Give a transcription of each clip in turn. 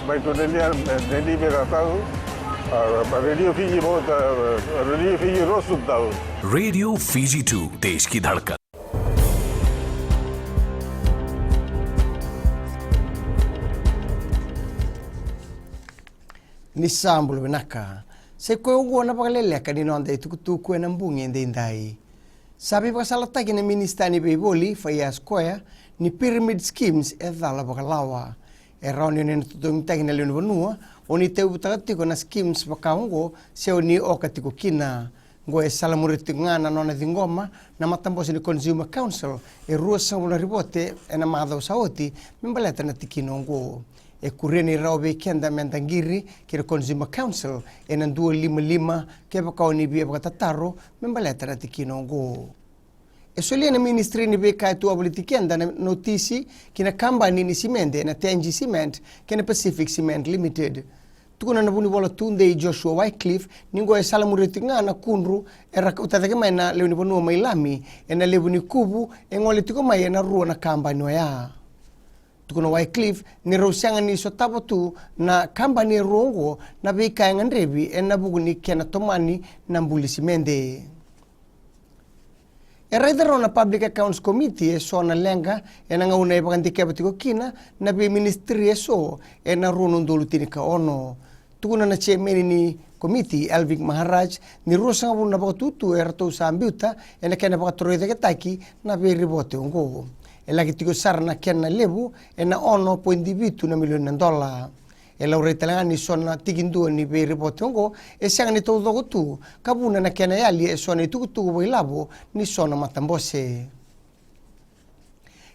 baik tu Dendi mereka tahu, radio Fiji बहुत radio Fiji रोज सुनता हूँ. रेडियो फीजी 2 देश की धड़कन. Nisambulu benaka. Se koe ugo na Vakaleleka ni nonda tukutuku na mbungi ndai. Sabi pasalata kina ministani beiboli faya skoya ni pyramid schemes e dhala bakalawa. E rauni ni tutung tagina leonu vanua oni teu butakatiko na schemes bakaungo se oni okatiko kina. Ngo e salamuriti ngana nona dingoma na matambosi ni Consumer Council e rua sangula ribote e na madhau saoti mimbaleta na tikino ngo. E kureni raube kenda mentangiri kira Consumer Council e na 255 ke bakau ni bia bakatataro membaleta na tikino ngo. E solia na ministri ni beka tu aboliti kenda na notisi kina kambani ni simende na TNG Cement kena Pacific Cement Limited. Tukuna na buni wala tunde Joshua Wycliffe ningo e salamuriti ngana kunru e rakautata mai na leuni bonua mailami e na leuni kubu e ngole tiko mai e na rua na kambani wa ya. Tukuna Wycliffe ni rausianga ni sotabo tu na kambani rongo na beka nganrebi e na buguni kena tomani na mbuli simende. E raidaro na Public Accounts Committee e so na lenga e na ngauna e pakantike batiko kina na be ministry e so e na runo ndolu tinika ono. Tukuna na chairman ni committee Alvin Maharaj ni rusa nga na bakatutu e rato sa ambiuta e na kena bakatoroida ketaki na be ribote ungo. E lagi tiko sara na kena lebu e na ono po individu na milioni $. E laure talangani sona tigindu ni be ribote ungo e sianga ni todo tu kabuna na kena yali e sona tukutu bo ilabo ni sona matambose.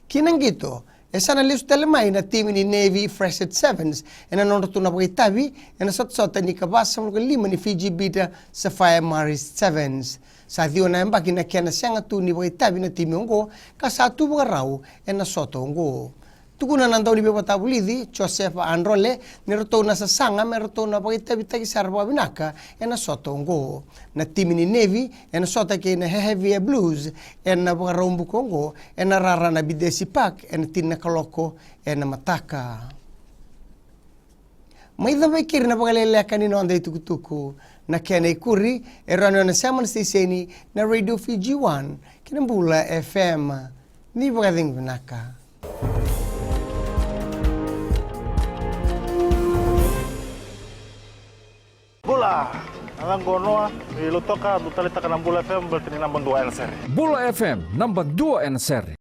Kinangito e sana lisu telemai na timi ni Navy Freshet Sevens e na nono tu na pakitabi e na sot-sota ni kabasa mga 5 ni Fiji Beta Sapphire Maris Sevens. Sa dio na embaki na kena sianga tu ni pakitabi na timi ungo ka sa tu bagarau e na soto ungo. Tukuna nandau ni bebata bulidi Joseph Androle ni roto na sasanga me roto na pakitabi taki sarwa binaka e na soto ungo. Na timi ni Navy e na sota ke na Heavy Blues e na bagarau mbukongo e na rara na bidesi pak e na tina kaloko e na mataka. Maidha vaikiri na Vakaleleka ni nonda tukutuku na kena ikuri e rano na saman stiseni na Radio Fiji 1 kinambula FM ni bagading binaka. Bola, alang gonoa, ilutoka, butalita ka ng Bula FM, bertini nambang 2 NSR. Bula FM, number 2 NSR.